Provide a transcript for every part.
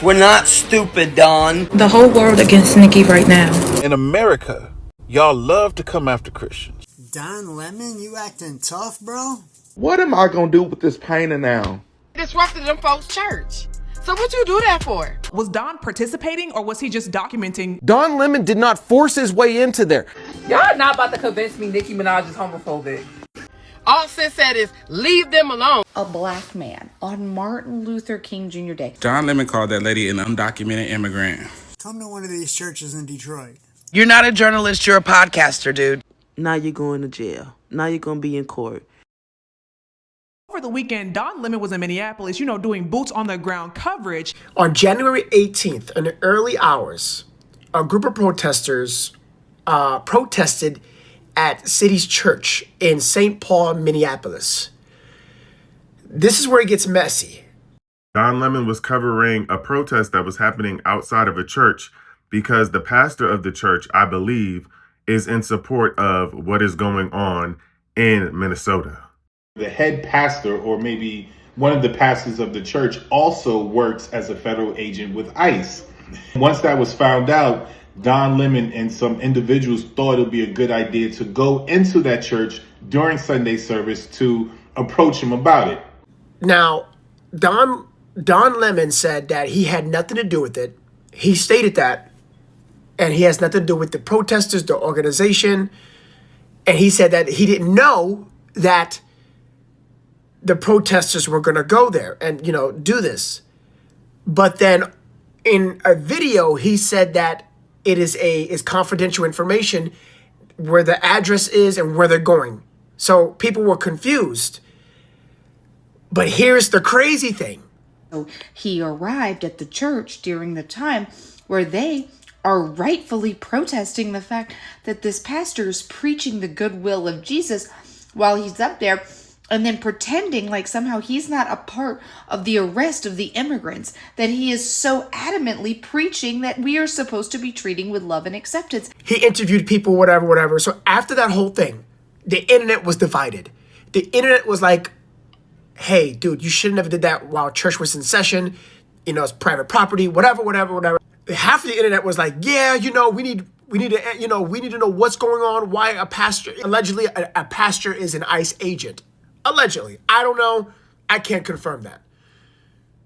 We're not stupid, Don. The whole world against Nicki right now. In America, y'all love to come after Christians. Don Lemon, you acting tough, bro? What am I gonna do with this painting now? Disrupted them folks' church. So what you do that for? Was Don participating or was he just documenting? Don Lemon did not force his way into there. Y'all not about to convince me Nicki Minaj is homophobic. All sis said is leave them alone. A black man on Martin Luther King Jr. Day. Don Lemon called that lady an undocumented immigrant. Come to one of these churches in Detroit. You're not a journalist, you're a podcaster, dude. Now you're going to jail. Now you're going to be in court. Over the weekend, Don Lemon was in Minneapolis, doing boots on the ground coverage. On January 18th, in the early hours, a group of protesters protested at City's Church in St. Paul, Minneapolis. This is where it gets messy. Don Lemon was covering a protest that was happening outside of a church because the pastor of the church, I believe, is in support of what is going on in Minnesota. The head pastor, or maybe one of the pastors of the church, also works as a federal agent with ICE. Once that was found out, Don Lemon and some individuals thought it would be a good idea to go into that church during Sunday service to approach him about it. Now, Don Lemon said that he had nothing to do with it. He stated that, and he has nothing to do with the protesters, the organization. And he said that he didn't know that the protesters were going to go there and, do this. But then in a video, he said that it is confidential information where the address is and where they're going. So people were confused. But here's the crazy thing. So he arrived at the church during the time where they are rightfully protesting the fact that this pastor is preaching the goodwill of Jesus while he's up there, and then pretending like somehow he's not a part of the arrest of the immigrants that he is so adamantly preaching that we are supposed to be treating with love and acceptance. He interviewed people, whatever. So after that whole thing, the internet was divided. The internet was like, hey, dude, you shouldn't have did that while church was in session. It's private property, whatever. Half of the internet was like, yeah, we need to know what's going on, why a pastor, allegedly a pastor is an ICE agent. Allegedly. I don't know. I can't confirm that.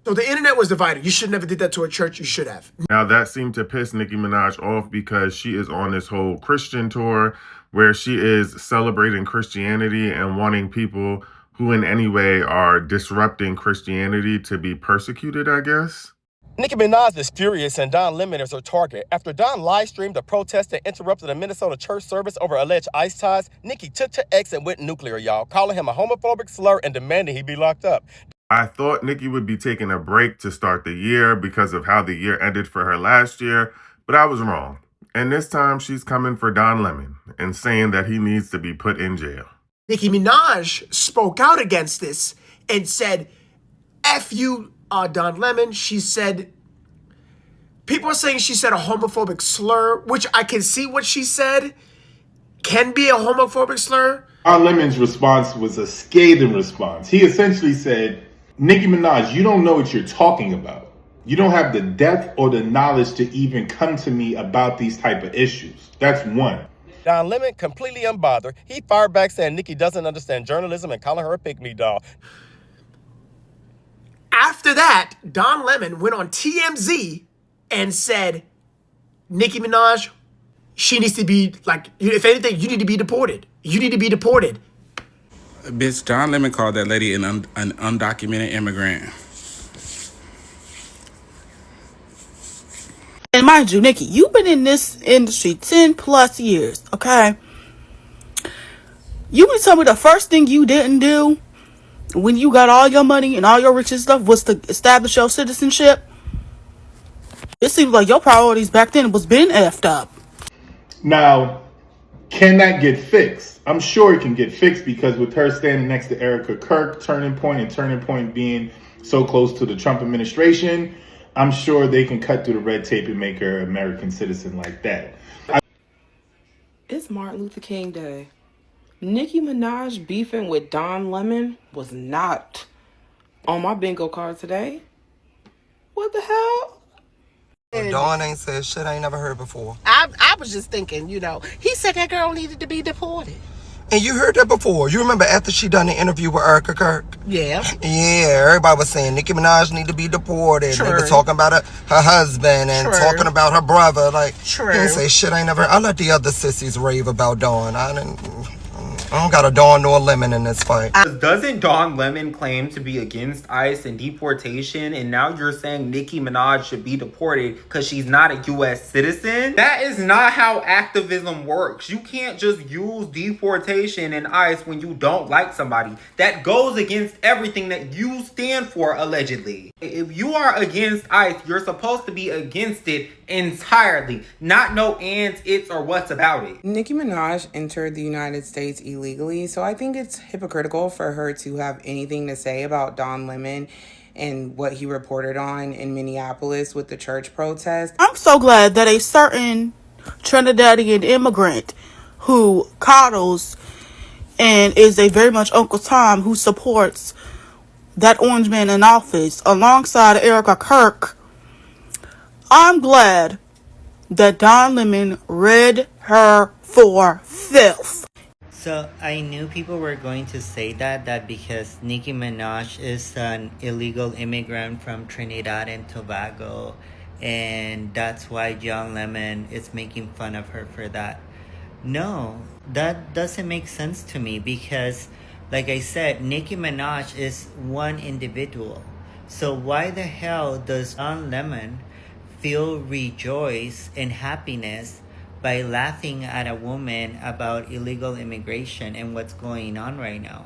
So the internet was divided. You should never did that to a church. You should have. Now that seemed to piss Nicki Minaj off because she is on this whole Christian tour where she is celebrating Christianity and wanting people who in any way are disrupting Christianity to be persecuted, I guess. Nicki Minaj is furious and Don Lemon is her target. After Don live-streamed a protest that interrupted a Minnesota church service over alleged ICE ties, Nicki took to X and went nuclear, y'all, calling him a homophobic slur and demanding he be locked up. I thought Nicki would be taking a break to start the year because of how the year ended for her last year, but I was wrong. And this time she's coming for Don Lemon and saying that he needs to be put in jail. Nicki Minaj spoke out against this and said, F you, Don Lemon. She said, people are saying she said a homophobic slur, which I can see what she said can be a homophobic slur. Don Lemon's response was a scathing response. He essentially said, Nicki Minaj, you don't know what you're talking about. You don't have the depth or the knowledge to even come to me about these type of issues. That's one. Don Lemon, completely unbothered, he fired back saying Nicki doesn't understand journalism and calling her a pygmy doll. After that, Don Lemon went on TMZ and said, Nicki Minaj, she needs to be, if anything, you need to be deported. You need to be deported. Bitch, Don Lemon called that lady an undocumented immigrant. And mind you, Nicki, you've been in this industry 10 plus years, okay? You mean tell me the first thing you didn't do when you got all your money and all your riches stuff was to establish your citizenship? It seems like your priorities back then was been effed up. Now, can that get fixed? I'm sure it can get fixed because with her standing next to Erica Kirk, Turning Point being so close to the Trump administration, I'm sure they can cut through the red tape and make her an American citizen like that. It's Martin Luther King Day. Nicki Minaj beefing with Don Lemon was not on my bingo card today. What the hell? And Dawn ain't said shit I ain't never heard before. I was just thinking, he said that girl needed to be deported. And you heard that before. You remember after she done the interview with Erica Kirk? Yeah. Yeah, everybody was saying Nicki Minaj need to be deported. True. They were talking about her husband and True. talking about her brother. Like, True. He didn't say shit I ain't never. I let the other sissies rave about Dawn. I don't got a Dawn nor Lemon in this fight. Doesn't Don Lemon claim to be against ICE and deportation, and now you're saying Nicki Minaj should be deported because she's not a U.S. citizen? That is not how activism works. You can't just use deportation and ICE when you don't like somebody. That goes against everything that you stand for, allegedly. If you are against ICE, you're supposed to be against it entirely. Not no ands, its, or what's about it. Nicki Minaj entered the United States illegally, so I think it's hypocritical for her to have anything to say about Don Lemon and what he reported on in Minneapolis with the church protest. I'm so glad that a certain Trinidadian immigrant who coddles and is a very much Uncle Tom who supports that orange man in office alongside Erica Kirk, I'm glad that Don Lemon read her for filth. So I knew people were going to say that because Nicki Minaj is an illegal immigrant from Trinidad and Tobago, and that's why Don Lemon is making fun of her for that. No, that doesn't make sense to me because, like I said, Nicki Minaj is one individual. So why the hell does Don Lemon feel rejoice and happiness by laughing at a woman about illegal immigration and what's going on right now?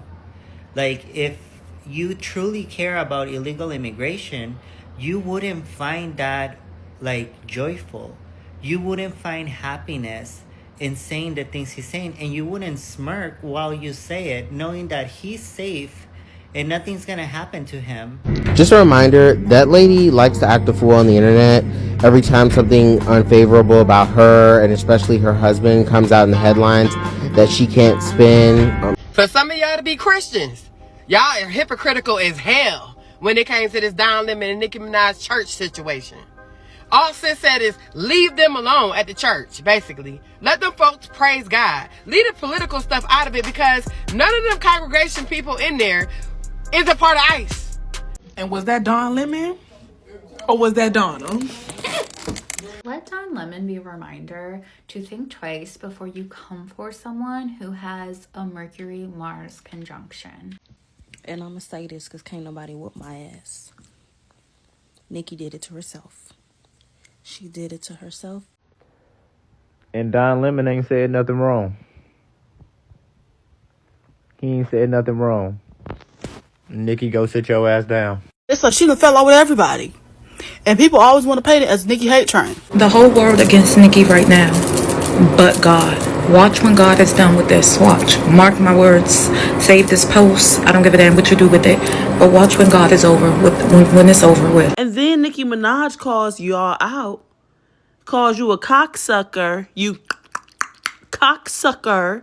Like, if you truly care about illegal immigration, you wouldn't find that, like, joyful. You wouldn't find happiness in saying the things he's saying, and you wouldn't smirk while you say it, knowing that he's safe and nothing's gonna happen to him. Just a reminder, that lady likes to act a fool on the internet every time something unfavorable about her and especially her husband comes out in the headlines that she can't spin. For some of y'all to be Christians, y'all are hypocritical as hell when it came to this Don Lemon and Nicki Minaj church situation. All sis said is leave them alone at the church, basically. Let them folks praise God. Leave the political stuff out of it because none of them congregation people in there is a part of ICE. And was that Don Lemon? Or was that Donna? Let Don Lemon be a reminder to think twice before you come for someone who has a Mercury-Mars conjunction. And I'm going to say this because can't nobody whoop my ass. Nicki did it to herself. She did it to herself. And Don Lemon ain't said nothing wrong. He ain't said nothing wrong. Nicki, go sit your ass down. It's like she done fell out with everybody. And people always want to paint it as Nicki hate train. The whole world against Nicki right now, but God. Watch when God is done with this. Watch. Mark my words. Save this post. I don't give a damn what you do with it. But watch when God is over with. When it's over with. And then Nicki Minaj calls y'all out. Calls you a cocksucker. You cocksucker.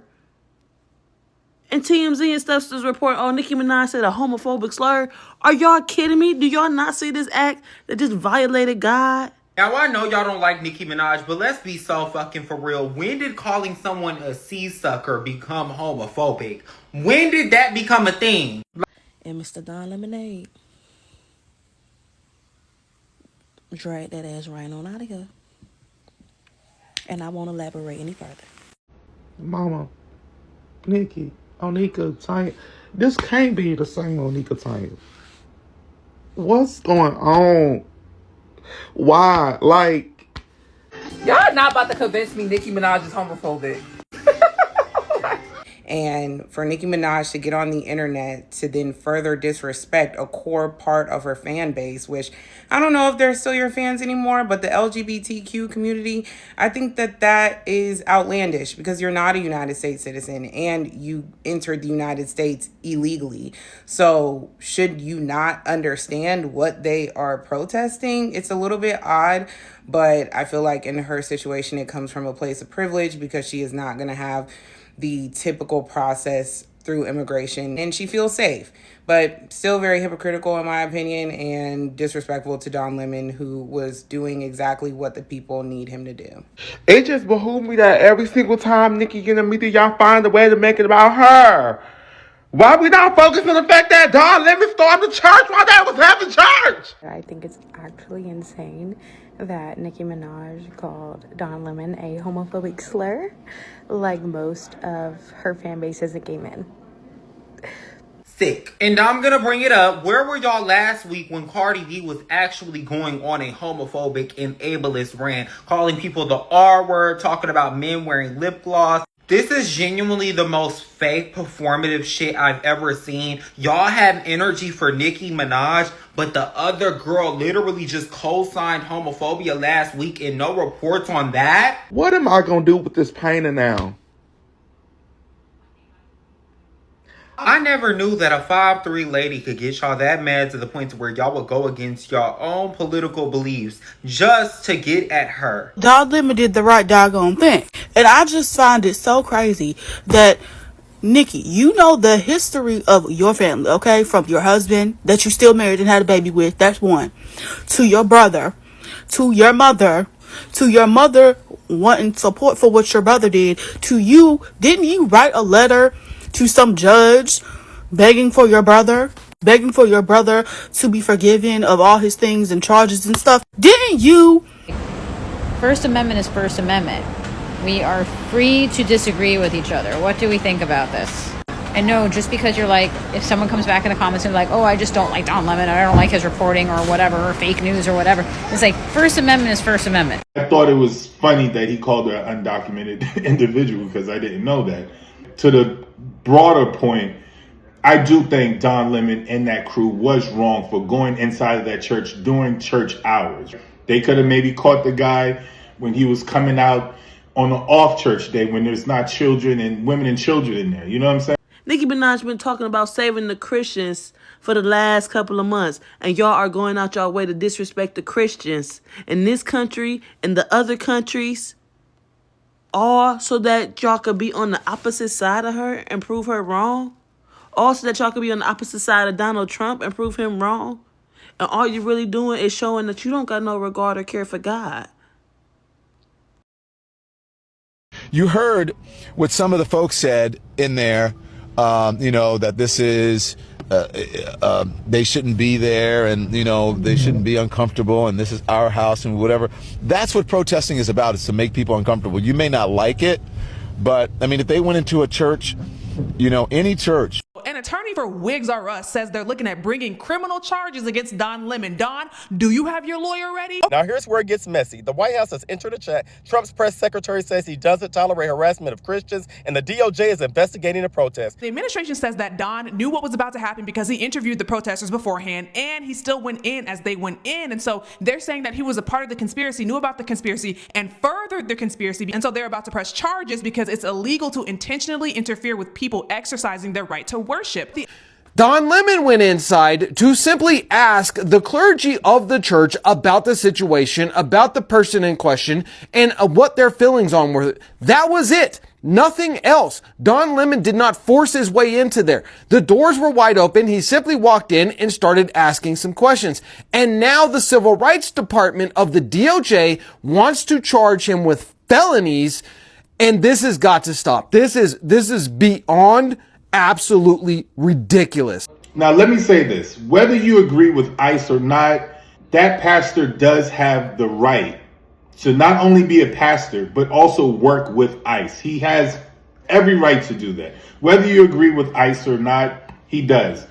And TMZ and stuff is reporting, oh, Nicki Minaj said a homophobic slur. Are y'all kidding me? Do y'all not see this act that just violated God? Now, I know y'all don't like Nicki Minaj, but let's be so fucking for real. When did calling someone a sea-sucker become homophobic? When did that become a thing? And Mr. Don Lemonade, drag that ass right on out of here. And I won't elaborate any further. Mama, Nicki, Onika Tanya, this can't be the same Onika Tanya. What's going on? Why? Like, Y'all not about to convince me Nicki Minaj is homophobic. And for Nicki Minaj to get on the internet to then further disrespect a core part of her fan base, which I don't know if they're still your fans anymore, but the LGBTQ community, I think that is outlandish because you're not a United States citizen and you entered the United States illegally. So should you not understand what they are protesting? It's a little bit odd, but I feel like in her situation, it comes from a place of privilege because she is not going to have the typical process through immigration, and she feels safe, but still very hypocritical in my opinion and disrespectful to Don Lemon, who was doing exactly what the people need him to do. It just behooves me that every single time Nikki get in a meeting, y'all find a way to make it about her. Why we not focusing on the fact that Don Lemon started the church while they was having church? I think it's actually insane that Nicki Minaj called Don Lemon a homophobic slur, like most of her fan base isn't gay men. Sick. And I'm gonna bring it up. Where were y'all last week when Cardi B was actually going on a homophobic and ableist rant, calling people the R word, talking about men wearing lip gloss? This is genuinely the most fake performative shit I've ever seen. Y'all have energy for Nicki Minaj, but the other girl literally just co-signed homophobia last week and no reports on that. What am I gonna do with this painting now? I never knew that a 5'3" lady could get y'all that mad to the point to where y'all would go against y'all own political beliefs just to get at her. Don Lemon did the right doggone thing. And I just find it so crazy that, Nikki, you know the history of your family, okay? From your husband that you still married and had a baby with, that's one. To your brother, to your mother wanting support for what your brother did, to you, didn't you write a letter to some judge begging for your brother to be forgiven of all his things and charges and stuff? Didn't you? First Amendment is First Amendment. We are free to disagree with each other. What do we think about this? And no, just because you're like, if someone comes back in the comments and like, oh, I just don't like Don Lemon, or I don't like his reporting or whatever, or fake news or whatever, it's like, First Amendment is First Amendment. I thought it was funny that he called her an undocumented individual because I didn't know that. To the broader point, I do think Don Lemon and that crew was wrong for going inside of that church during church hours. They could have maybe caught the guy when he was coming out on an off church day when there's not children and women and children in there. You know what I'm saying? Nicki Minaj been talking about saving the Christians for the last couple of months, and y'all are going out y'all way to disrespect the Christians in this country and the other countries, all so that y'all could be on the opposite side of her and prove her wrong. Also that y'all could be on the opposite side of Donald Trump and prove him wrong. And all you're really doing is showing that you don't got no regard or care for God. You heard what some of the folks said in there, that this is, they shouldn't be there, and, they shouldn't be uncomfortable, and this is our house and whatever. That's what protesting is about, is to make people uncomfortable. You may not like it, but, if they went into a church, any church. An attorney for Wigs R Us says they're looking at bringing criminal charges against Don Lemon. Don, do you have your lawyer ready? Now here's where it gets messy. The White House has entered a chat. Trump's press secretary says he doesn't tolerate harassment of Christians, and the DOJ is investigating the protest. The administration says that Don knew what was about to happen because he interviewed the protesters beforehand, and he still went in as they went in. And so they're saying that he was a part of the conspiracy, knew about the conspiracy, and furthered the conspiracy. And so they're about to press charges because it's illegal to intentionally interfere with people exercising their right to worship. Don Lemon went inside to simply ask the clergy of the church about the situation, about the person in question, and what their feelings on were. That was it. Nothing else. Don Lemon did not force his way into there. The doors were wide open. He simply walked in and started asking some questions. And now the Civil Rights Department of the DOJ wants to charge him with felonies, and this has got to stop. This is beyond absolutely ridiculous. Now, let me say this. Whether you agree with ICE or not, that pastor does have the right to not only be a pastor, but also work with ICE. He has every right to do that. Whether you agree with ICE or not, he does.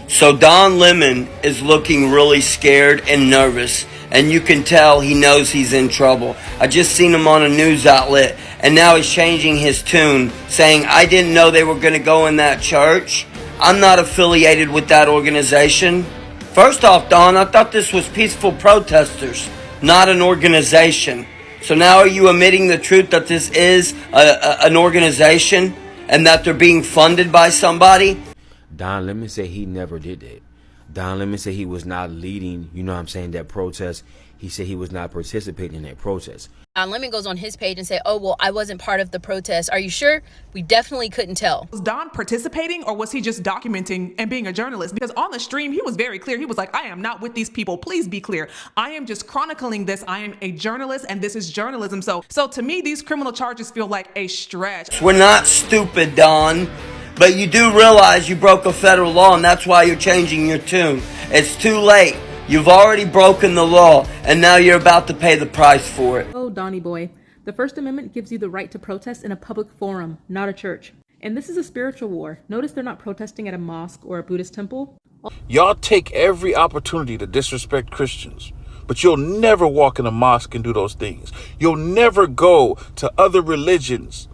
So Don Lemon is looking really scared and nervous, and you can tell he knows he's in trouble. I just seen him on a news outlet, and now he's changing his tune, saying, I didn't know they were going to go in that church. I'm not affiliated with that organization. First off, Don, I thought this was peaceful protesters, not an organization. So now are you admitting the truth that this is an organization and that they're being funded by somebody? Don Lemon said he never did that. Don Lemon said he was not leading, that protest. He said he was not participating in that protest. Don Lemon goes on his page and say, oh, well, I wasn't part of the protest. Are you sure? We definitely couldn't tell. Was Don participating, or was he just documenting and being a journalist? Because on the stream, he was very clear. He was like, I am not with these people. Please be clear. I am just chronicling this. I am a journalist, and this is journalism. So to me, these criminal charges feel like a stretch. We're not stupid, Don. But you do realize you broke a federal law, and that's why you're changing your tune. It's too late. You've already broken the law, and now you're about to pay the price for it. Oh, Donnie boy. The First Amendment gives you the right to protest in a public forum, not a church. And this is a spiritual war. Notice they're not protesting at a mosque or a Buddhist temple. Y'all take every opportunity to disrespect Christians, but you'll never walk in a mosque and do those things. You'll never go to other religions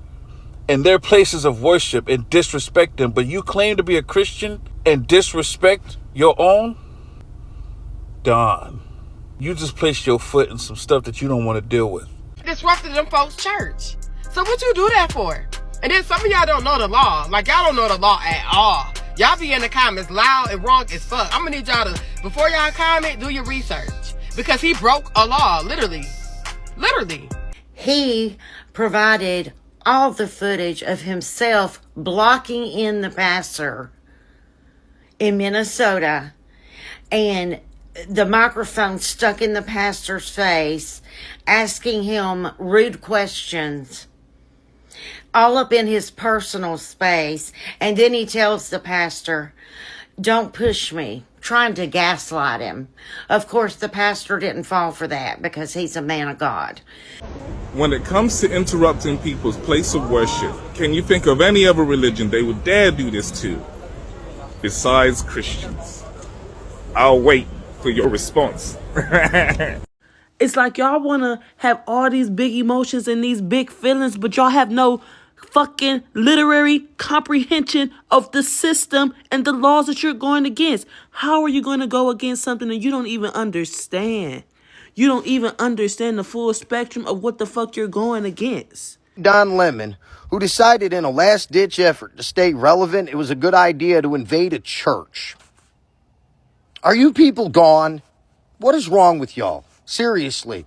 and their places of worship and disrespect them, but you claim to be a Christian and disrespect your own? Don, you just placed your foot in some stuff that you don't want to deal with. Disrupted them folks' church. So what you do that for? And then some of y'all don't know the law. Like, y'all don't know the law at all. Y'all be in the comments loud and wrong as fuck. I'm gonna need y'all to, before y'all comment, do your research. Because he broke a law, literally. Literally. He provided all the footage of himself blocking in the pastor in Minnesota, and the microphone stuck in the pastor's face, asking him rude questions, all up in his personal space. And then he tells the pastor, don't push me, trying to gaslight him. Of course, the pastor didn't fall for that because he's a man of God. When it comes to interrupting people's place of worship, can you think of any other religion they would dare do this to besides Christians? I'll wait for your response. It's like y'all want to have all these big emotions and these big feelings, but y'all have no fucking literary comprehension of the system and the laws that you're going against. How are you going to go against something that you don't even understand? You don't even understand the full spectrum of what the fuck you're going against. Don Lemon, who decided in a last-ditch effort to stay relevant, it was a good idea to invade a church. Are you people gone? What is wrong with y'all? Seriously.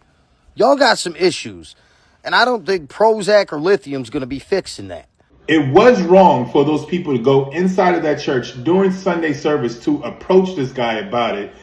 Y'all got some issues, and I don't think Prozac or lithium's going to be fixing that. It was wrong for those people to go inside of that church during Sunday service to approach this guy about it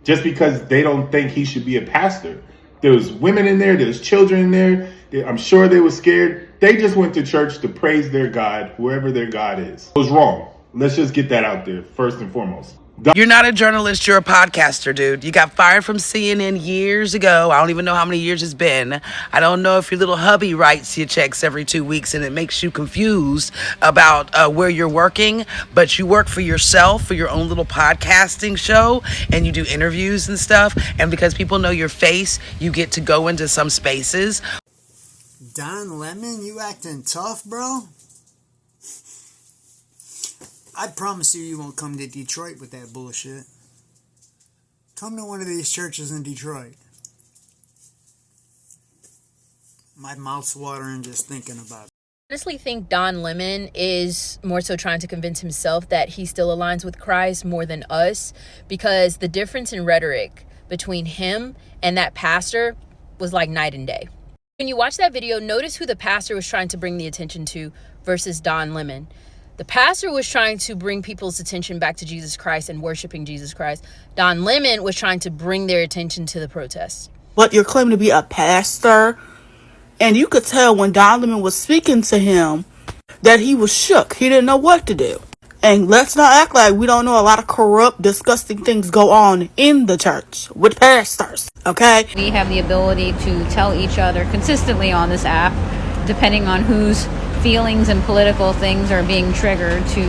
just because they don't think he should be a pastor. There was women in there, there was children in there. I'm sure they were scared. They just went to church to praise their God, whoever their God is. It was wrong. Let's just get that out there first and foremost. You're not a journalist, you're a podcaster, dude. You got fired from CNN years ago. I don't even know how many years it's been. I don't know if your little hubby writes your checks every 2 weeks and it makes you confused about where you're working, but you work for yourself, for your own little podcasting show, and you do interviews and stuff, and because people know your face, you get to go into some spaces. Don Lemon, you acting tough, bro? I promise you won't come to Detroit with that bullshit. Come to one of these churches in Detroit. My mouth's watering just thinking about it. I honestly think Don Lemon is more so trying to convince himself that he still aligns with Christ more than us, because the difference in rhetoric between him and that pastor was like night and day. When you watch that video, notice who the pastor was trying to bring the attention to versus Don Lemon. The pastor was trying to bring people's attention back to Jesus Christ and worshiping Jesus Christ. Don Lemon was trying to bring their attention to the protests. But you're claiming to be a pastor, and you could tell when Don Lemon was speaking to him that he was shook. He didn't know what to do. And let's not act like we don't know a lot of corrupt, disgusting things go on in the church with pastors, okay? We have the ability to tell each other consistently on this app, depending on whose feelings and political things are being triggered, to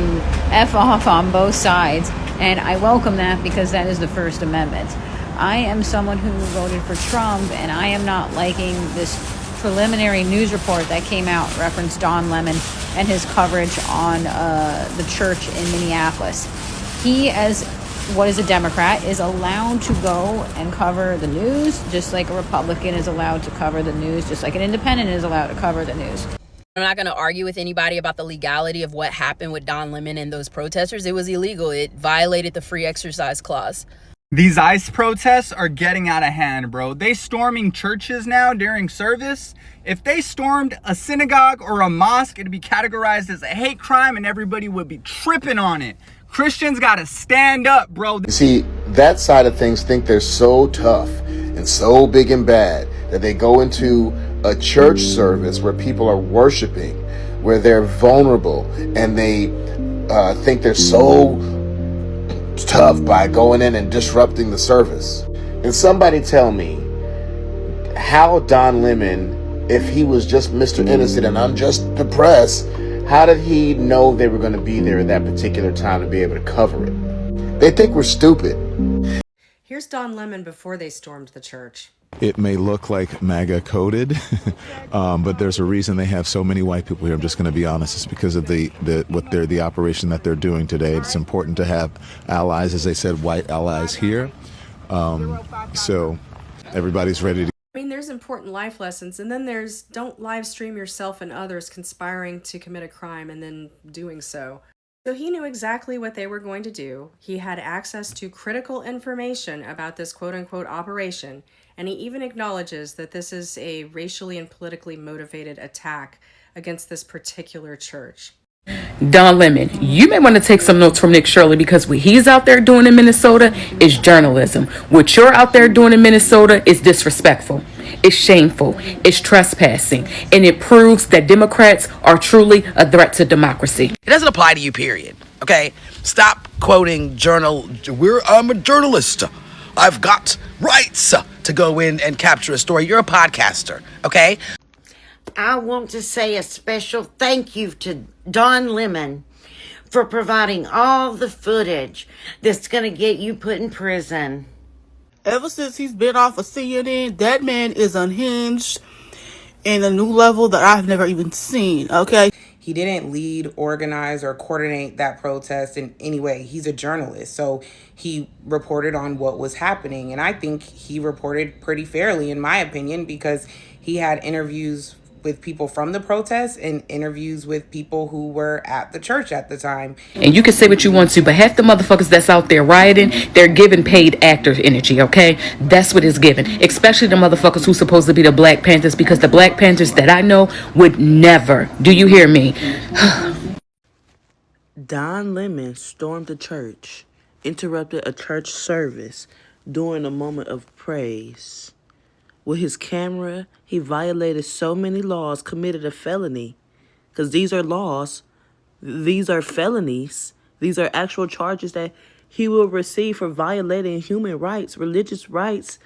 F off on both sides. And I welcome that, because that is the First Amendment. I am someone who voted for Trump, and I am not liking this preliminary news report that came out referenced Don Lemon and his coverage on the church in Minneapolis. He, as what is a Democrat, is allowed to go and cover the news, just like a Republican is allowed to cover the news, just like an independent is allowed to cover the news. I'm not going to argue with anybody about the legality of what happened with Don Lemon and those protesters. It was illegal. It violated the free exercise clause. These ICE protests are getting out of hand, bro. They storming churches now during service. If they stormed a synagogue or a mosque, it'd be categorized as a hate crime and everybody would be tripping on it. Christians gotta stand up, bro. You see, that side of things think they're so tough and so big and bad that they go into a church service where people are worshiping, where they're vulnerable, and they think they're so tough by going in and disrupting the service. And somebody tell me how Don Lemon, if he was just Mr. Innocent and I'm just depressed, how did he know they were going to be there at that particular time to be able to cover it? They think we're stupid. Here's Don Lemon before they stormed the church. It may look like MAGA coded, but there's a reason they have so many white people here. I'm just going to be honest. It's because of the operation that they're doing today. It's important to have allies, as they said, white allies here. So everybody's ready to. I mean, there's important life lessons, and then there's don't live stream yourself and others conspiring to commit a crime and then doing so. So he knew exactly what they were going to do. He had access to critical information about this quote-unquote operation, and he even acknowledges that this is a racially and politically motivated attack against this particular church. Don Lemon, you may want to take some notes from Nick Shirley, because what he's out there doing in Minnesota is journalism. What you're out there doing in Minnesota is disrespectful. It's shameful. It's trespassing. And it proves that Democrats are truly a threat to democracy. It doesn't apply to you, period. Okay? Stop quoting I'm a journalist. I've got rights to go in and capture a story. You're a podcaster, okay? I want to say a special thank you to Don Lemon for providing all the footage that's going to get you put in prison. Ever since he's been off of CNN, that man is unhinged in a new level that I've never even seen, okay? He didn't lead, organize, or coordinate that protest in any way. He's a journalist, so he reported on what was happening. And I think he reported pretty fairly, in my opinion, because he had interviews with people from the protest and interviews with people who were at the church at the time. And you can say what you want to, but half the motherfuckers that's out there rioting, they're giving paid actor energy, okay? That's what it's giving. Especially the motherfuckers who's supposed to be the Black Panthers, because the Black Panthers that I know would never, do you hear me? Don Lemon stormed the church, interrupted a church service during a moment of praise. With his camera, he violated so many laws, committed a felony. Because these are laws. These are felonies. These are actual charges that he will receive for violating human rights, religious rights,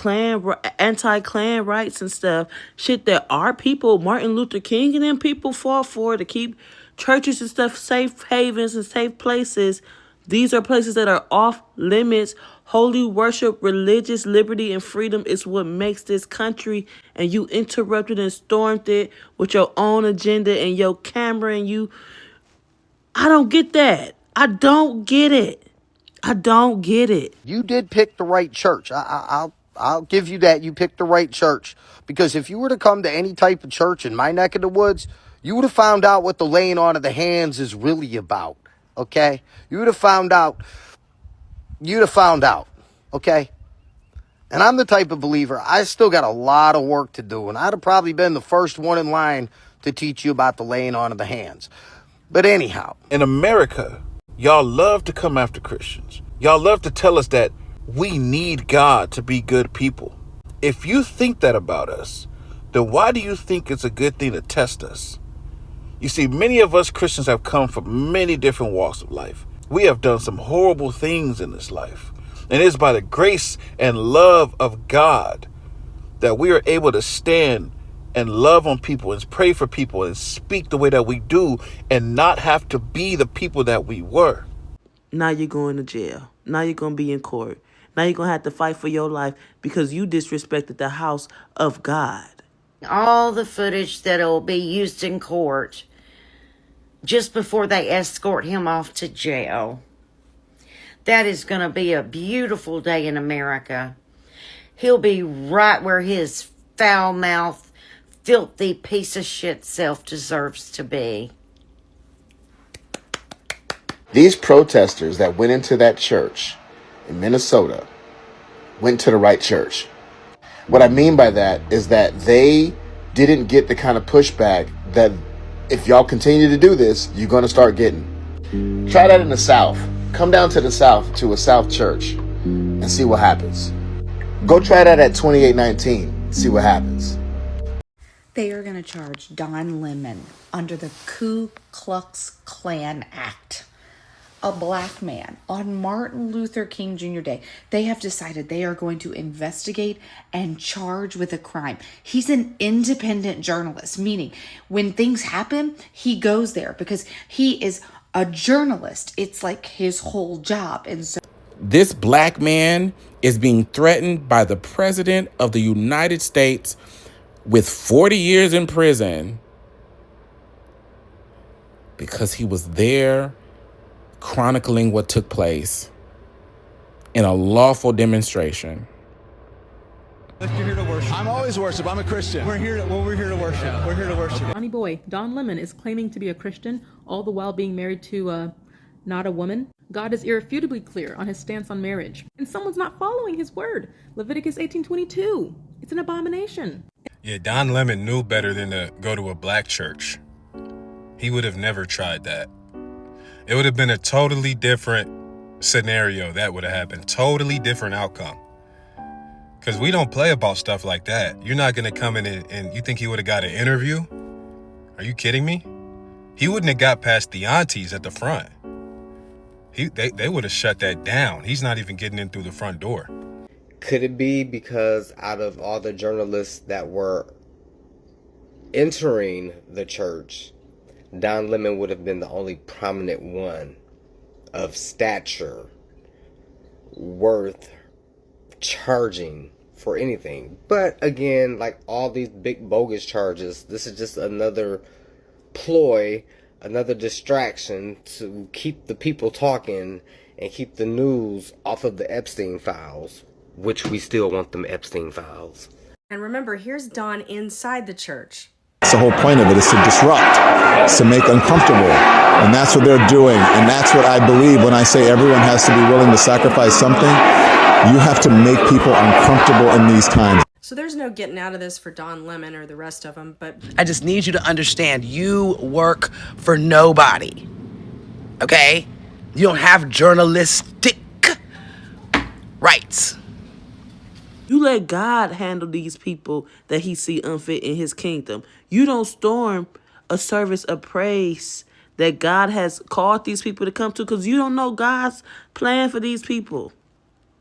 anti-Klan rights and stuff. Shit that our people, Martin Luther King and them people fought for to keep churches and stuff safe havens and safe places. These are places that are off limits. Holy worship, religious liberty, and freedom is what makes this country. And you interrupted and stormed it with your own agenda and your camera. And you, I don't get that. I don't get it. I don't get it. You did pick the right church. I'll give you that. You picked the right church. Because if you were to come to any type of church in my neck of the woods, you would have found out what the laying on of the hands is really about. Okay? You would have found out. Okay? And I'm the type of believer, I still got a lot of work to do. And I'd have probably been the first one in line to teach you about the laying on of the hands. But anyhow. In America, y'all love to come after Christians. Y'all love to tell us that we need God to be good people. If you think that about us, then why do you think it's a good thing to test us? You see, many of us Christians have come from many different walks of life. We have done some horrible things in this life. And it is by the grace and love of God that we are able to stand and love on people and pray for people and speak the way that we do and not have to be the people that we were. Now you're going to jail. Now you're going to be in court. Now you're going to have to fight for your life because you disrespected the house of God. All the footage that'll be used in court just before they escort him off to jail. That is going to be a beautiful day in America. He'll be right where his foul-mouthed, filthy piece of shit self deserves to be. These protesters that went into that church in Minnesota went to the right church. What I mean by that is that they didn't get the kind of pushback that if y'all continue to do this, you're going to start getting. Try that in the South. Come down to the South to a South church and see what happens. Go try that at 2819. See what happens. They are going to charge Don Lemon under the Ku Klux Klan Act, a black man, on Martin Luther King Jr. Day. They have decided they are going to investigate and charge with a crime. He's an independent journalist, meaning when things happen, he goes there because he is a journalist. It's like his whole job. And so this black man is being threatened by the president of the United States with 40 years in prison because he was there chronicling what took place in a lawful demonstration. You're here to worship. I'm always worship. I'm a Christian. We're here to worship. We're here to worship. Johnny Boy, Don Lemon is claiming to be a Christian, all the while being married to not a woman. God is irrefutably clear on his stance on marriage, and someone's not following his word. Leviticus 18:22. It's an abomination. Yeah, Don Lemon knew better than to go to a black church. He would have never tried that. It would have been a totally different scenario that would have happened. Totally different outcome. Because we don't play about stuff like that. You're not going to come in and you think he would have got an interview? Are you kidding me? He wouldn't have got past the aunties at the front. They would have shut that down. He's not even getting in through the front door. Could it be because out of all the journalists that were entering the church, Don Lemon would have been the only prominent one of stature worth charging for anything? But again, like all these big bogus charges, this is just another ploy, another distraction to keep the people talking and keep the news off of the Epstein files, which we still want them Epstein files. And remember, here's Don inside the church. The whole point of it is to disrupt, to make uncomfortable. And that's what they're doing. And that's what I believe when I say everyone has to be willing to sacrifice something. You have to make people uncomfortable in these times. So there's no getting out of this for Don Lemon or the rest of them, but I just need you to understand, you work for nobody, okay? You don't have journalistic rights. You let God handle these people that he see unfit in his kingdom. You don't storm a service of praise that God has called these people to come to because you don't know God's plan for these people.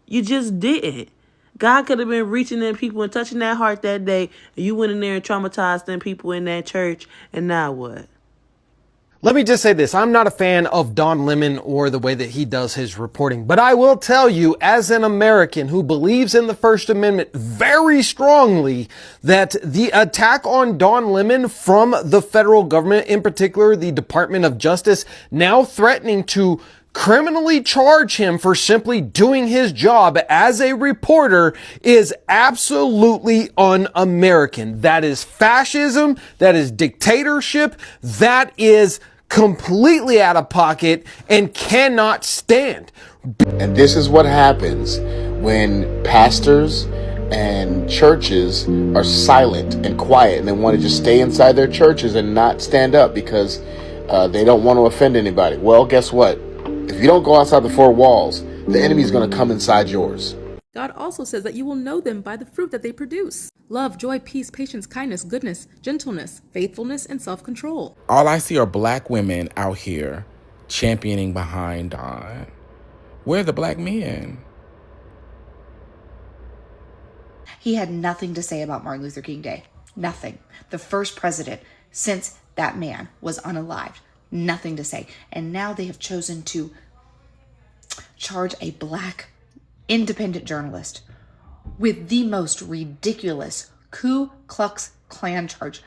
You just didn't. God could have been reaching them people and touching that heart that day, and you went in there and traumatized them people in that church, and now what? Let me just say this. I'm not a fan of Don Lemon or the way that he does his reporting, but I will tell you, as an American who believes in the First Amendment very strongly, that the attack on Don Lemon from the federal government, in particular the Department of Justice, now threatening to criminally charge him for simply doing his job as a reporter is absolutely un-American. That is fascism. That is dictatorship. That is completely out of pocket and cannot stand. And this is what happens when pastors and churches are silent and quiet and they want to just stay inside their churches and not stand up because they don't want to offend anybody. Well, guess what? If you don't go outside the four walls, the enemy is going to come inside yours. God also says that you will know them by the fruit that they produce. Love, joy, peace, patience, kindness, goodness, gentleness, faithfulness, and self-control. All I see are black women out here championing behind Don. Where are the black men? he had nothing to say about Martin Luther King Day. Nothing. The first president since that man was unalived. Nothing to say. And now they have chosen to charge a black independent journalist with the most ridiculous Ku Klux Klan charge.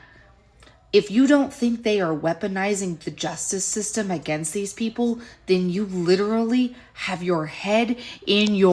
If you don't think they are weaponizing the justice system against these people, then you literally have your head in your